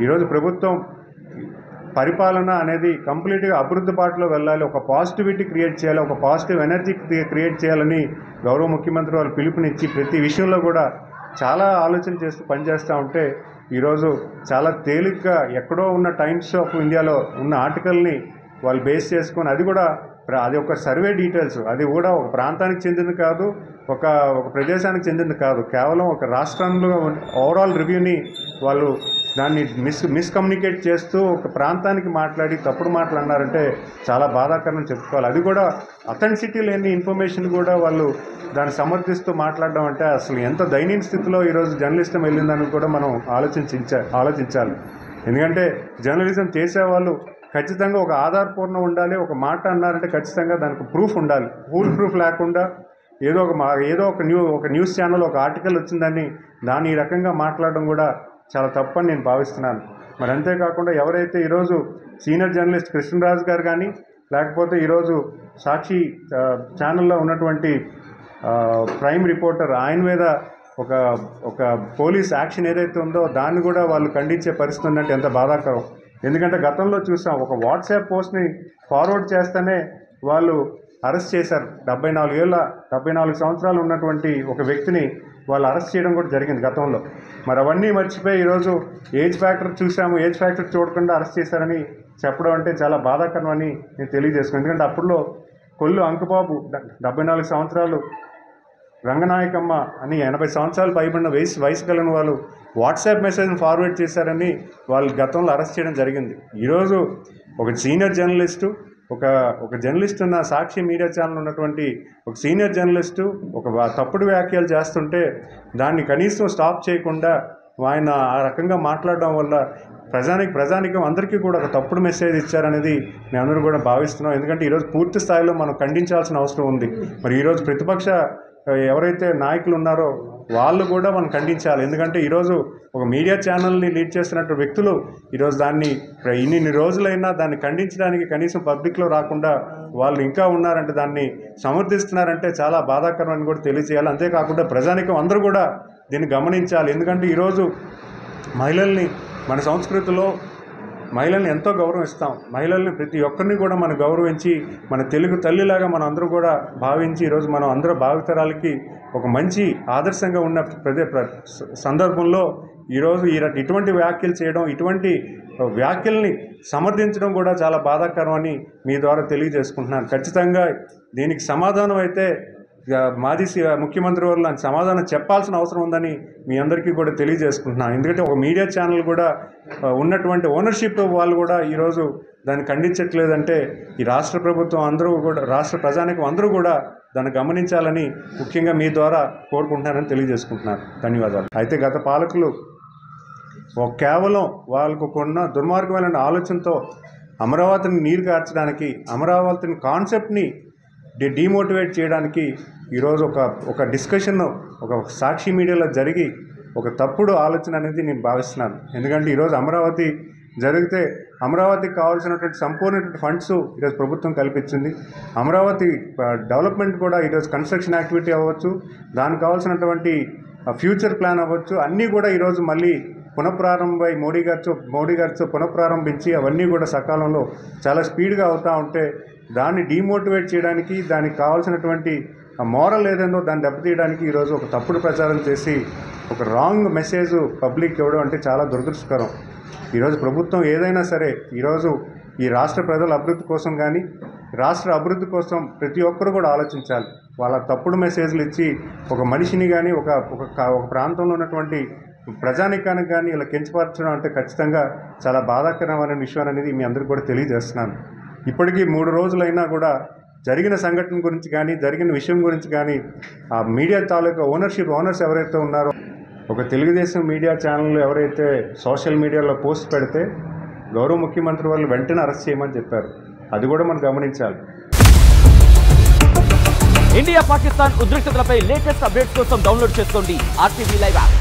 ఈరోజు ప్రభుత్వం పరిపాలన అనేది కంప్లీట్గా అభివృద్ధి బాటలో వెళ్ళాలి, ఒక పాజిటివిటీ క్రియేట్ చేయాలి, ఒక పాజిటివ్ ఎనర్జీ క్రియేట్ చేయాలని గౌరవ ముఖ్యమంత్రి వాళ్ళు పిలుపునిచ్చి ప్రతి విషయంలో కూడా చాలా ఆలోచన చేస్తూ పనిచేస్తూ ఉంటే ఈరోజు చాలా తేలిగ్గా ఎక్కడో ఉన్న టైమ్స్ ఆఫ్ ఇండియాలో ఉన్న ఆర్టికల్ని వాళ్ళు బేస్ చేసుకొని అది ఒక సర్వే డీటెయిల్స్, అది కూడా ఒక ప్రాంతానికి చెందింది కాదు, ఒక ప్రదేశానికి చెందింది కాదు, కేవలం ఒక రాష్ట్రంలో ఓవరాల్ రివ్యూని వాళ్ళు దాన్ని మిస్కమ్యూనికేట్ చేస్తూ ఒక ప్రాంతానికి మాట్లాడి తప్పుడు మాటలు అన్నారంటే చాలా బాధాకరం చెప్పుకోవాలి. అది కూడా అథెంటిసిటీ లేని ఇన్ఫర్మేషన్ కూడా వాళ్ళు దాన్ని సమర్థిస్తూ మాట్లాడడం అంటే అసలు ఎంత దయనీయ స్థితిలో ఈరోజు జర్నలిస్టం వెళ్ళిందని కూడా మనం ఆలోచించాలి. ఎందుకంటే జర్నలిజం చేసేవాళ్ళు ఖచ్చితంగా ఒక ఆధారపూర్ణ ఉండాలి, ఒక మాట అన్నారంటే ఖచ్చితంగా దానికి ప్రూఫ్ ఉండాలి. ప్రూఫ్ లేకుండా ఏదో ఒక న్యూస్ ఛానల్ ఒక ఆర్టికల్ వచ్చిందని దాన్ని ఈ రకంగా మాట్లాడడం కూడా చాలా తప్పని నేను భావిస్తున్నాను. మరి అంతేకాకుండా ఎవరైతే ఈరోజు సీనియర్ జర్నలిస్ట్ కృష్ణరాజు గారు కానీ లేకపోతే ఈరోజు సాక్షి ఛానల్లో ఉన్నటువంటి ప్రైమ్ రిపోర్టర్ ఆయన మీద ఒక పోలీస్ యాక్షన్ ఏదైతే ఉందో దాన్ని కూడా వాళ్ళు ఖండించే పరిస్థితి ఉందంటే ఎంత బాధాకరం. ఎందుకంటే గతంలో చూసాం, ఒక వాట్సాప్ పోస్ట్ని ఫార్వర్డ్ చేస్తేనే వాళ్ళు అరెస్ట్ చేశారు. 74 సంవత్సరాలు ఉన్నటువంటి ఒక వ్యక్తిని వాళ్ళు అరెస్ట్ చేయడం కూడా జరిగింది గతంలో. మరి అవన్నీ మర్చిపోయి ఈరోజు ఏజ్ ఫ్యాక్టర్ చూసాము, ఏజ్ ఫ్యాక్టర్ చూడకుండా అరెస్ట్ చేశారని చెప్పడం అంటే చాలా బాధాకరం అని నేను తెలియజేసుకున్నాను. ఎందుకంటే అప్పుడులో కొల్లు అంకబాబు 74 సంవత్సరాలు, రంగనాయకమ్మ అని 80 సంవత్సరాలు పైబడిన వయసు కలిగిన వాళ్ళు వాట్సాప్ మెసేజ్ని ఫార్వర్డ్ చేశారని వాళ్ళు గతంలో అరెస్ట్ చేయడం జరిగింది. ఈరోజు ఒక సీనియర్ జర్నలిస్టు, ఒక జర్నలిస్ట్ ఉన్న సాక్షి మీడియా ఛానల్ ఉన్నటువంటి ఒక సీనియర్ జర్నలిస్టు ఒక తప్పుడు వ్యాఖ్యలు చేస్తుంటే దాన్ని కనీసం స్టాప్ చేయకుండా ఆయన ఆ రకంగా మాట్లాడడం వల్ల ప్రజానికం అందరికీ కూడా ఒక తప్పుడు మెసేజ్ ఇచ్చారనేది మేము అందరూ కూడా భావిస్తున్నాం. ఎందుకంటే ఈరోజు పూర్తి స్థాయిలో మనం ఖండించాల్సిన అవసరం ఉంది. మరి ఈరోజు ప్రతిపక్ష ఎవరైతే నాయకులు ఉన్నారో వాళ్ళు కూడా మనం ఖండించాలి. ఎందుకంటే ఈరోజు ఒక మీడియా ఛానల్ని లీడ్ చేస్తున్నట్టు వ్యక్తులు ఈరోజు దాన్ని ఇన్ని రోజులైనా దాన్ని ఖండించడానికి కనీసం పబ్లిక్లో రాకుండా వాళ్ళు ఇంకా ఉన్నారంటే, దాన్ని సమర్థిస్తున్నారంటే చాలా బాధాకరం అని కూడా తెలియజేయాలి. అంతేకాకుండా ప్రజానికం అందరూ కూడా దీన్ని గమనించాలి. ఎందుకంటే ఈరోజు మహిళల్ని మన సంస్కృతిలో మహిళల్ని ఎంతో గౌరవిస్తాం. మహిళల్ని ప్రతి ఒక్కరిని కూడా మనం గౌరవించి మన తెలుగు తల్లిలాగా మనం అందరూ కూడా భావించి ఈరోజు మనం అందరూ భావితరాలకి ఒక మంచి ఆదర్శంగా ఉన్న సందర్భంలో ఈరోజు ఇటువంటి వ్యాఖ్యలు చేయడం, ఇటువంటి వ్యాఖ్యల్ని సమర్థించడం కూడా చాలా బాధాకరం అని మీ ద్వారా తెలియజేసుకుంటున్నాను. ఖచ్చితంగా దీనికి సమాధానం అయితే మాజీ ముఖ్యమంత్రి వారు సమాధానం చెప్పాల్సిన అవసరం ఉందని మీ అందరికీ కూడా తెలియజేసుకుంటున్నాను. ఎందుకంటే ఒక మీడియా ఛానల్ కూడా ఉన్నటువంటి ఓనర్షిప్ వాళ్ళు కూడా ఈరోజు దాన్ని ఖండించట్లేదంటే ఈ రాష్ట్ర ప్రభుత్వం అందరూ కూడా, రాష్ట్ర ప్రజానికం అందరూ కూడా దాన్ని గమనించాలని ముఖ్యంగా మీ ద్వారా కోరుకుంటున్నానని తెలియజేసుకుంటున్నాను. ధన్యవాదాలు. అయితే గత పాలకులు కేవలం వాళ్ళకు కొన్న దుర్మార్గమైన ఆలోచనతో అమరావతిని నీరు కార్చడానికి, అమరావతిని కాన్సెప్ట్ని డిమోటివేట్ చేయడానికి ఈరోజు ఒక డిస్కషన్ ఒక సాక్షి మీడియాలో జరిగి ఒక తప్పుడు ఆలోచన అనేది నేను భావిస్తున్నాను. ఎందుకంటే ఈరోజు అమరావతి జరిగితే అమరావతికి కావాల్సినటువంటి సంపూర్ణటువంటి ఫండ్స్ ఈరోజు ప్రభుత్వం కల్పించింది. అమరావతి డెవలప్మెంట్ కూడా ఈరోజు కన్స్ట్రక్షన్ యాక్టివిటీ అవ్వచ్చు, దానికి కావాల్సినటువంటి ఫ్యూచర్ ప్లాన్ అవ్వచ్చు, అన్నీ కూడా ఈరోజు మళ్ళీ పునఃప్రారంభమై మోడీ గారితో పునఃప్రారంభించి అవన్నీ కూడా సకాలంలో చాలా స్పీడ్గా అవుతూ ఉంటే దాన్ని డిమోటివేట్ చేయడానికి, దానికి కావాల్సినటువంటి మోరల్ ఏదైందో దాన్ని దెబ్బతీయడానికి ఈరోజు ఒక తప్పుడు ప్రచారం చేసి ఒక రాంగ్ మెసేజ్ పబ్లిక్ ఇవ్వడం అంటే చాలా దురదృష్టకరం. ఈరోజు ప్రభుత్వం ఏదైనా సరే ఈరోజు ఈ రాష్ట్ర ప్రజల అభివృద్ధి కోసం కానీ రాష్ట్ర అభివృద్ధి కోసం ప్రతి ఒక్కరు కూడా ఆలోచించాలి. వాళ్ళ తప్పుడు మెసేజ్లు ఇచ్చి ఒక మనిషిని కానీ ఒక ప్రాంతంలో ఉన్నటువంటి ప్రజానికానికి కానీ ఇలా కించపరచడం అంటే ఖచ్చితంగా చాలా బాధాకరమైన విషయం అనేది మీ అందరికీ కూడా తెలియజేస్తున్నాను. ఇప్పటికీ 3 రోజులైనా కూడా జరిగిన సంఘటన గురించి కానీ జరిగిన విషయం గురించి కానీ ఆ మీడియా తాలూకా ఓనర్స్ ఎవరైతే ఉన్నారో, ఒక తెలుగుదేశం మీడియా ఛానల్ ఎవరైతే సోషల్ మీడియాలో పోస్ట్ పెడితే గౌరవ ముఖ్యమంత్రి వాళ్ళు వెంటనే అరెస్ట్ చేయమని చెప్పారు. అది కూడా మనం గమనించాలి. ఇండియా పాకిస్తాన్ ఉద్రిక్తతలపై లేటెస్ట్ అప్డేట్స్ కోసం డౌన్లోడ్ చేసుకోండి RTV లైవ్ యాప్.